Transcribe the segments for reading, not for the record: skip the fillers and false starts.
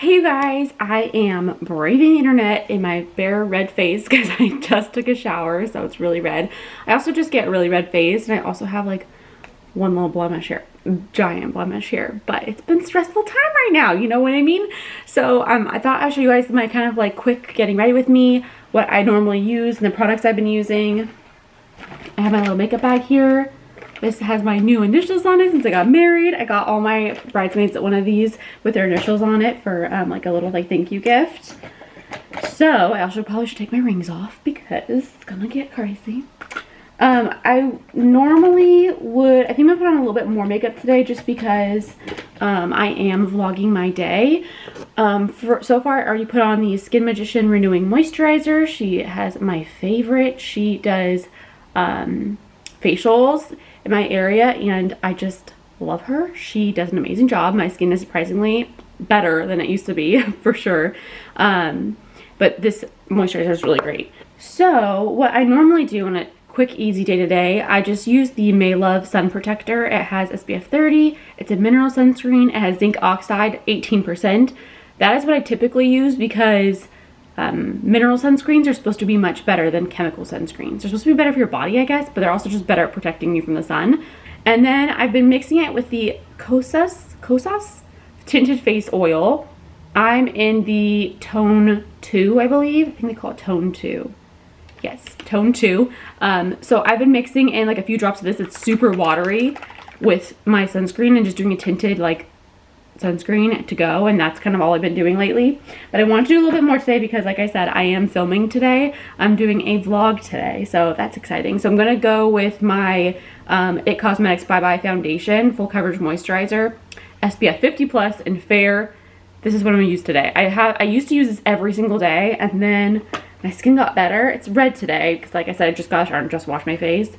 Hey you guys, I am braving the internet in my bare red face because I just took a shower, so it's really red. I also just get really red face, and I also have like one little blemish here, giant blemish here, but it's been a stressful time right now, you know what I mean? So I thought I'd show you guys my kind of like quick getting ready with me, what I normally use, and the products I've been using. I have my little makeup bag here. This has my new initials on it since I got married. I got all my bridesmaids one of these with their initials on it for like a little like thank you gift. So I also probably should take my rings off because it's gonna get crazy. I normally would, I think I'm gonna put on a little bit more makeup today just because I am vlogging my day. So far I already put on the Skin Magician Renewing Moisturizer. She has my favorite. She does facials in my area and I just love her. She does an amazing job. My skin is surprisingly better than it used to be for sure. But this moisturizer is really great. So what I normally do on a quick easy day to day, I just use the Maelove Sun Protector. It has SPF 30. It's a mineral sunscreen. It has zinc oxide 18%. That is what I typically use because mineral sunscreens are supposed to be much better than chemical sunscreens. They're supposed to be better for your body, I guess, but they're also just better at protecting you from the sun. And then I've been mixing it with the Kosas Tinted Face Oil. I'm in the Tone 2, I believe. I think they call it Tone 2. Yes, Tone 2. So I've been mixing in like a few drops of this. It's super watery with my sunscreen and just doing a tinted like sunscreen to go, and that's kind of all I've been doing lately. But I want to do a little bit more today because like I said, I am filming today. I'm doing a vlog today, so that's exciting. So I'm gonna go with my IT Cosmetics Bye Bye Foundation Full Coverage Moisturizer, SPF 50 plus and fair. This is what I'm gonna use today. I used to use this every single day, and then my skin got better. It's red today because like I said, I just got a shower and just washed my face,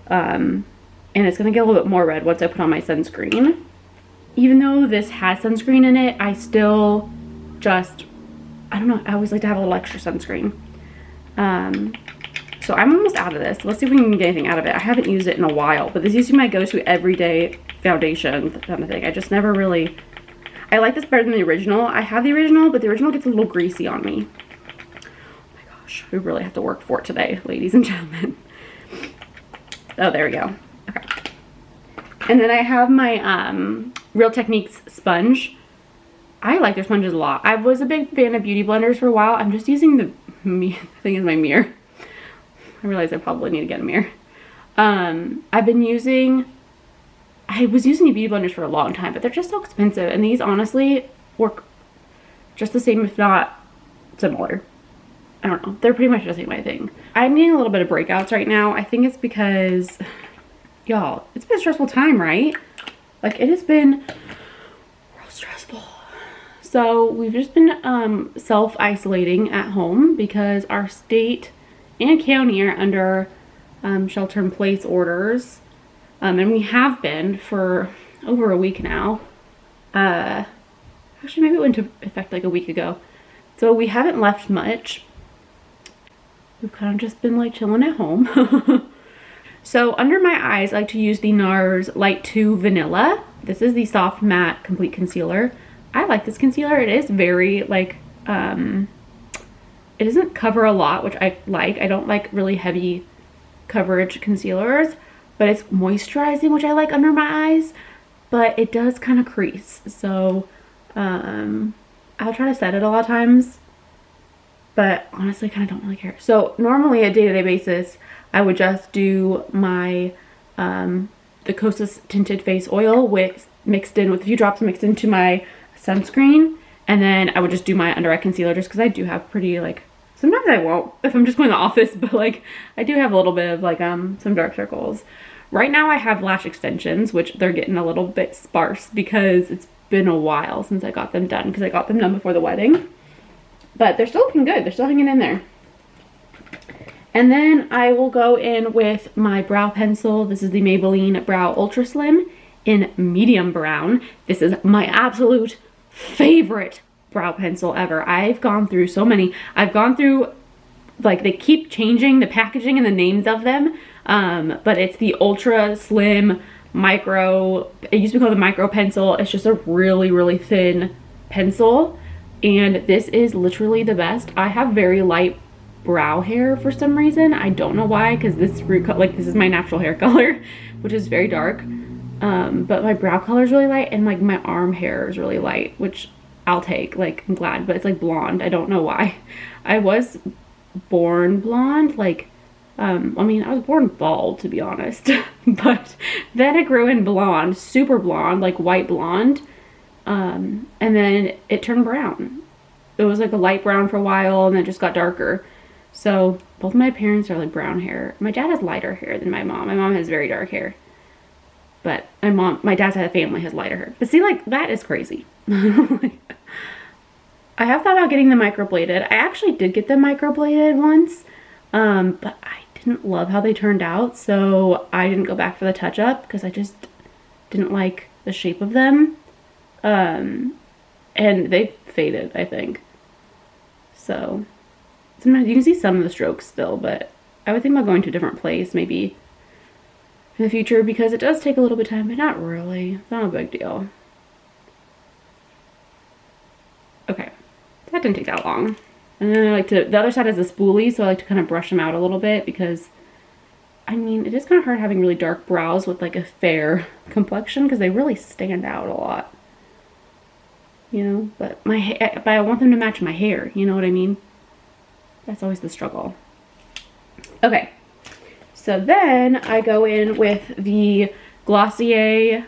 and it's gonna get a little bit more red once I put on my sunscreen. Even though this has sunscreen in it, I still just, I don't know, I always like to have a little extra sunscreen. So I'm almost out of this. Let's see if we can get anything out of it. I haven't used it in a while, but this used to be my go-to everyday foundation kind of thing. I just never really, I like this better than the original. I have the original, but the original gets a little greasy on me. Oh my gosh, we really have to work for it today, ladies and gentlemen. Oh, there we go. Okay. And then I have my Real Techniques sponge. I like their sponges a lot. I was a big fan of beauty blenders for a while. I'm just using the thing is my mirror. I realize I probably need to get a mirror. I was using the beauty blenders for a long time, but they're just so expensive. And these honestly work just the same, if not similar. I don't know. They're pretty much the same, I think. I'm getting a little bit of breakouts right now. I think it's because, y'all, it's been a stressful time, right? Like, it has been real stressful. So we've just been self-isolating at home because our state and county are under shelter-in-place orders. And we have been for over a week now. Actually, maybe it went into effect like a week ago. So we haven't left much. We've kind of just been like chilling at home. So under my eyes, I like to use the NARS Light 2 Vanilla. This is the Soft Matte Complete Concealer. I like this concealer. It is very like, it doesn't cover a lot, which I like. I don't like really heavy coverage concealers, but it's moisturizing, which I like under my eyes, but it does kind of crease. So I'll try to set it a lot of times, but honestly, I kind of don't really care. So normally a day-to-day basis, I would just do my, the Kosas Tinted Face Oil mixed in with a few drops mixed into my sunscreen. And then I would just do my under eye concealer just because I do have pretty like, sometimes I won't if I'm just going to the office, but like I do have a little bit of like some dark circles. Right now I have lash extensions, which they're getting a little bit sparse because it's been a while since I got them done because I got them done before the wedding. But they're still looking good. They're still hanging in there. And then I will go in with my brow pencil. This is the Maybelline Brow Ultra Slim in medium brown. This is my absolute favorite brow pencil ever. I've gone through so many. I've gone through, like, they keep changing the packaging and the names of them. But it's the Ultra Slim Micro. It used to be called the Micro Pencil. It's just a really, really thin pencil. and this is literally the best. I have very light brow hair for some reason. I don't know why, because this this is my natural hair color, which is very dark. But my brow color is really light, and like my arm hair is really light, which I'll take. Like, I'm glad, but it's like blonde. I don't know why. I was born blonde, like, I mean, I was born bald, to be honest, but then it grew in blonde, super blonde, like white blonde, and then it turned brown. It was like a light brown for a while, and then it just got darker. So both my parents are like brown hair. My dad has lighter hair than my mom. My mom has very dark hair, but my dad's side of the family has lighter hair. But see, like, that is crazy. I have thought about getting them microbladed. I actually did get them microbladed once, but I didn't love how they turned out, so I didn't go back for the touch-up because I just didn't like the shape of them. And they faded, I think. So sometimes you can see some of the strokes still, but I would think about going to a different place maybe in the future, because it does take a little bit of time, but not really. It's not a big deal. Okay, that didn't take that long. And then I like to, the other side is a spoolie, so I like to kind of brush them out a little bit, because I mean, it is kind of hard having really dark brows with like a fair complexion, because they really stand out a lot. You know, but but I want them to match my hair, you know what I mean? That's always the struggle. Okay, so then I go in with the Glossier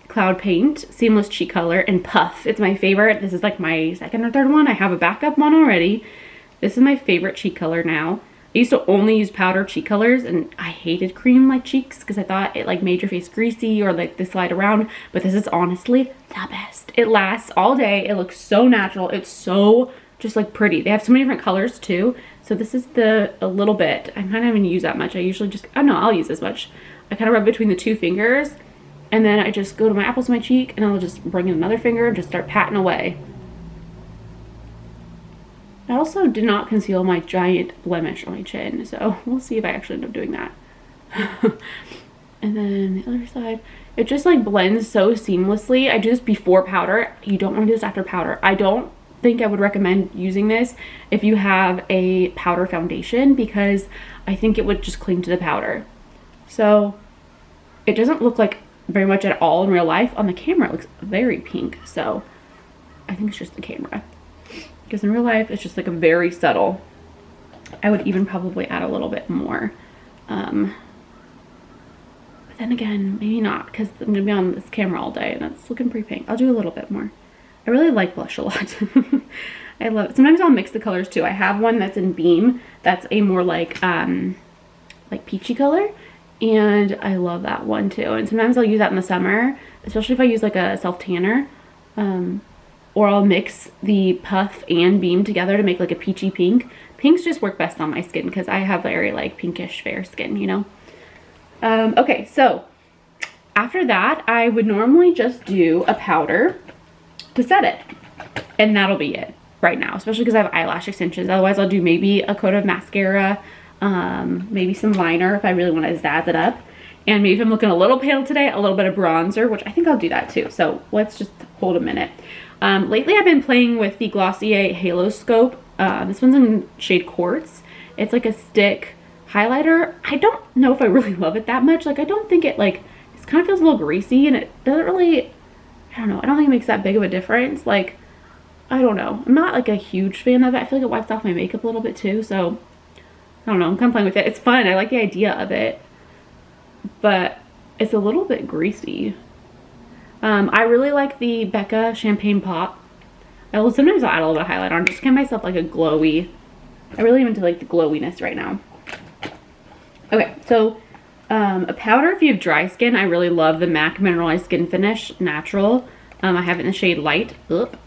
Cloud Paint Seamless Cheek Color in Puff. It's my favorite. This is like my second or third one. I have a backup one already. This is my favorite cheek color now. I used to only use powder cheek colors, and I hated cream like cheeks because I thought it like made your face greasy or like they slide around, but this is honestly the best. It lasts all day. It looks so natural. It's so just like pretty. They have so many different colors too. So this is a little bit. I'm not even use that much. I usually just, oh no, I'll use this much. I kind of rub between the two fingers, and then I just go to my apples to my cheek, and I'll just bring in another finger and just start patting away. I also did not conceal my giant blemish on my chin, so we'll see if I actually end up doing that. And then the other side, it just like blends so seamlessly. I do this before powder. You don't want to do this after powder. I don't think I would recommend using this if you have a powder foundation, because I think it would just cling to the powder. So it doesn't look like very much at all in real life. On the camera it looks very pink, so I think it's just the camera, because in real life it's just like a very subtle. I would even probably add a little bit more, but then again, maybe not, because I'm gonna be on this camera all day and it's looking pretty pink. I'll do a little bit more. I really like blush a lot. I love it. Sometimes I'll mix the colors too. I have one that's in Beam that's a more like peachy color, and I love that one too. And sometimes I'll use that in the summer, especially if I use like a self tanner, or I'll mix the Puff and Beam together to make like a peachy pink. Pinks just work best on my skin because I have very like pinkish fair skin, you know. Okay, so after that I would normally just do a powder to set it, and that'll be it right now, especially because I have eyelash extensions. Otherwise I'll do maybe a coat of mascara, maybe some liner if I really want to zazz it up, and maybe if I'm looking a little pale today, a little bit of bronzer, which I think I'll do that too. So let's just hold a minute. Lately I've been playing with the Glossier Halo Scope. This one's in shade Quartz. It's like a stick highlighter. I don't know if I really love it that much. Like, I don't think it, like, it kind of feels a little greasy, and it doesn't really, I don't know, I don't think it makes that big of a difference. Like, I don't know. I'm not like a huge fan of it. I feel like it wipes off my makeup a little bit too, so I don't know. I'm kind of playing with it. It's fun. I like the idea of it, but it's a little bit greasy. I really like the Becca Champagne Pop. I will sometimes add a little bit of highlight on just to give myself like a glowy. I really am into like the glowiness right now. Okay, so a powder if you have dry skin. I really love the MAC Mineralized Skin Finish Natural. I have it in the shade Light. Oop.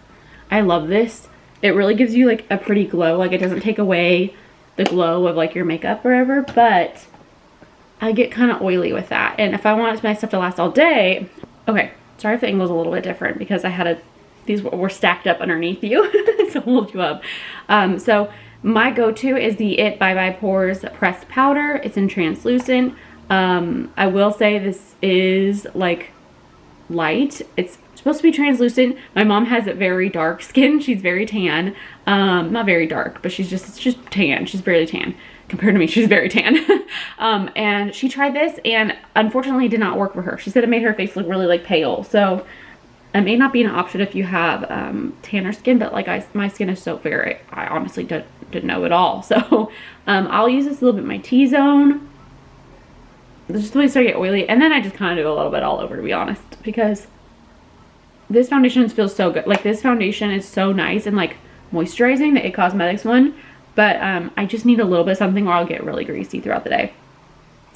I love this. It really gives you like a pretty glow. Like, it doesn't take away the glow of like your makeup or whatever, but I get kind of oily with that. And if I want my stuff to last all day, okay, sorry if the angle's a little bit different because I had these were stacked up underneath you to hold you up. So my go-to is the It Bye Bye Pores Pressed Powder. It's in translucent. I will say this is like light. It's supposed to be translucent. My mom has very dark skin. She's very tan. Not very dark, but she's tan. She's barely tan. Compared to me, she's very tan. And she tried this and unfortunately it did not work for her. She said it made her face look really like pale. So it may not be an option if you have tanner skin, but like my skin is so fair, I honestly didn't know at all. So I'll use this a little bit in my T-zone. Just when I start to get oily, and then I just kind of do a little bit all over, to be honest, because this foundation feels so good. Like, this foundation is so nice and like moisturizing, the IT Cosmetics one, but I just need a little bit of something or I'll get really greasy throughout the day.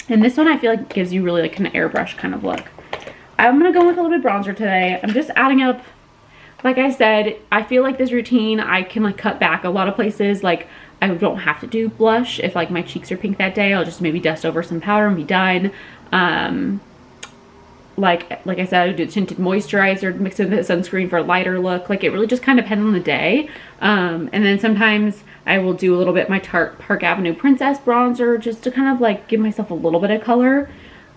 And this one I feel like gives you really like an airbrush kind of look. I'm gonna go with a little bit of bronzer today. I'm just adding up, like I said, I feel like this routine I can like cut back a lot of places. Like, I don't have to do blush. If like my cheeks are pink that day, I'll just maybe dust over some powder and be done. Like I said, I do tinted moisturizer, mix it with sunscreen for a lighter look. Like, it really just kind of depends on the day. And then sometimes I will do a little bit my Tarte Park Avenue Princess bronzer just to kind of like give myself a little bit of color,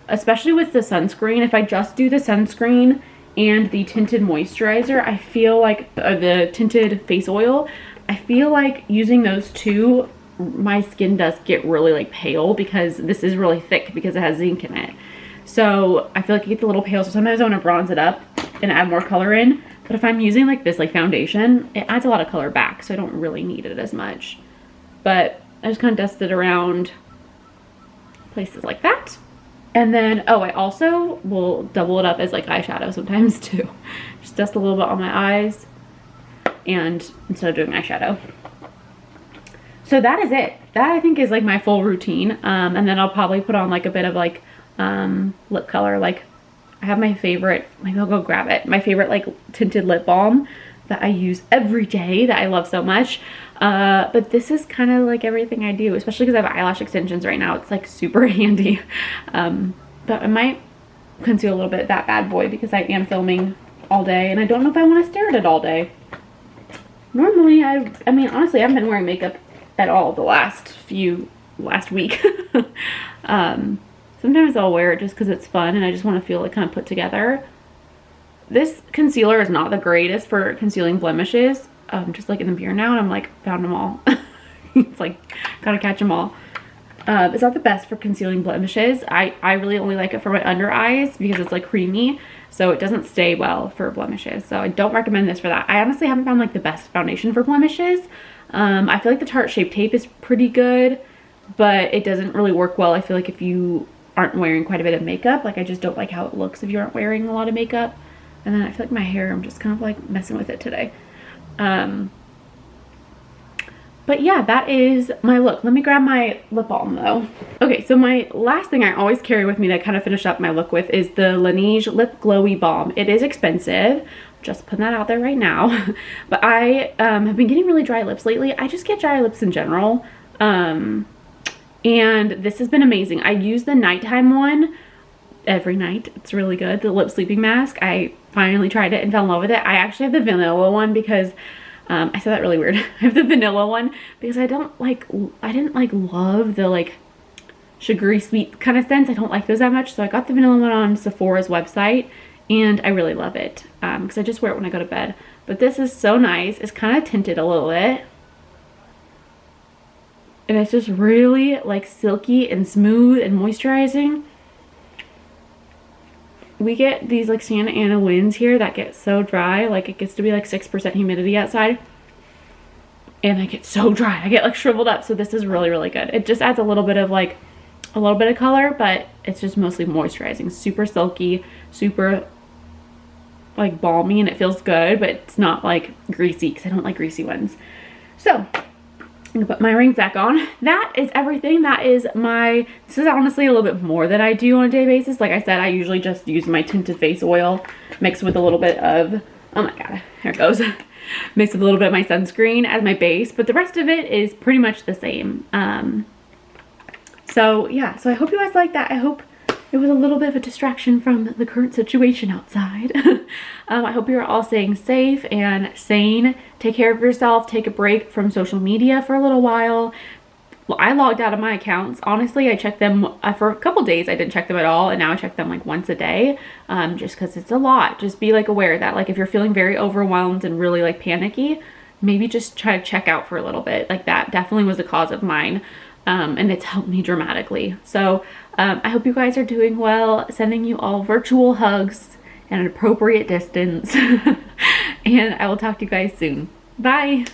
especially with the sunscreen. If I just do the sunscreen and the tinted moisturizer, I feel like the tinted face oil, I feel like using those two, my skin does get really like pale because this is really thick because it has zinc in it. So I feel like it gets a little pale. So sometimes I want to bronze it up and add more color in. But if I'm using like this like foundation, it adds a lot of color back. So I don't really need it as much. But I just kind of dust it around places like that. And then, oh, I also will double it up as like eyeshadow sometimes too. Just dust a little bit on my eyes and instead of doing eyeshadow. So that is it. That I think is like my full routine. And then I'll probably put on like a bit of like lip color. Like, I have my favorite, maybe I'll go grab it, my favorite like tinted lip balm that I use every day that I love so much. But this is kind of like everything I do, especially because I have eyelash extensions right now. It's like super handy. But I might conceal a little bit of that bad boy because I am filming all day and I don't know if I want to stare at it all day. Normally, I mean, honestly, I haven't been wearing makeup at all the last week. Sometimes I'll wear it just because it's fun and I just want to feel like kind of put together. This concealer is not the greatest for concealing blemishes. Just like in the mirror now, and I'm like, found them all. It's like, gotta catch them all. It's not the best for concealing blemishes. I really only like it for my under eyes because it's like creamy, so it doesn't stay well for blemishes. So I don't recommend this for that. I honestly haven't found like the best foundation for blemishes. I feel like the Tarte Shape Tape is pretty good, but it doesn't really work well. I feel like if you aren't wearing quite a bit of makeup, like I just don't like how it looks if you aren't wearing a lot of makeup. And then I feel like my hair, I'm just kind of like messing with it today. But yeah, that is my look. Let me grab my lip balm though. Okay, so my last thing I always carry with me that I kind of finish up my look with is the Laneige Lip Glowy Balm. It is expensive, just putting that out there right now. But I have been getting really dry lips lately. I just get dry lips in general. And this has been amazing. I use the nighttime one every night. It's really good. The lip sleeping mask. I finally tried it and fell in love with it. I actually have the vanilla one because I said that really weird. I have the vanilla one because I didn't like love the like sugary sweet kind of scents. I don't like those that much. So I got the vanilla one on Sephora's website and I really love it because I just wear it when I go to bed. But this is so nice. It's kind of tinted a little bit. And it's just really like silky and smooth and moisturizing. We get these like Santa Ana winds here that get so dry. Like, it gets to be like 6% humidity outside. And I get so dry. I get like shriveled up. So this is really, really good. It just adds a little bit of color, but it's just mostly moisturizing. Super silky, super like balmy, and it feels good, but it's not like greasy because I don't like greasy ones. So I'm gonna put my rings back on. That is everything. This is honestly a little bit more than I do on a day basis. Like I said, I usually just use my tinted face oil mixed with a little bit of, oh my god, here it goes. Mixed with a little bit of my sunscreen as my base, but the rest of it is pretty much the same. So yeah, so I hope you guys like that. I hope it was a little bit of a distraction from the current situation outside. I hope you're all staying safe and sane. Take care of yourself. Take a break from social media for a little while. well, I logged out of my accounts. Honestly, I checked them for a couple days. I didn't check them at all, and now I check them like once a day, just because it's a lot. Just be like aware that like if you're feeling very overwhelmed and really like panicky, maybe just try to check out for a little bit. Like that definitely was the cause of mine, and it's helped me dramatically. So I hope you guys are doing well. Sending you all virtual hugs at an appropriate distance, and I will talk to you guys soon. Bye.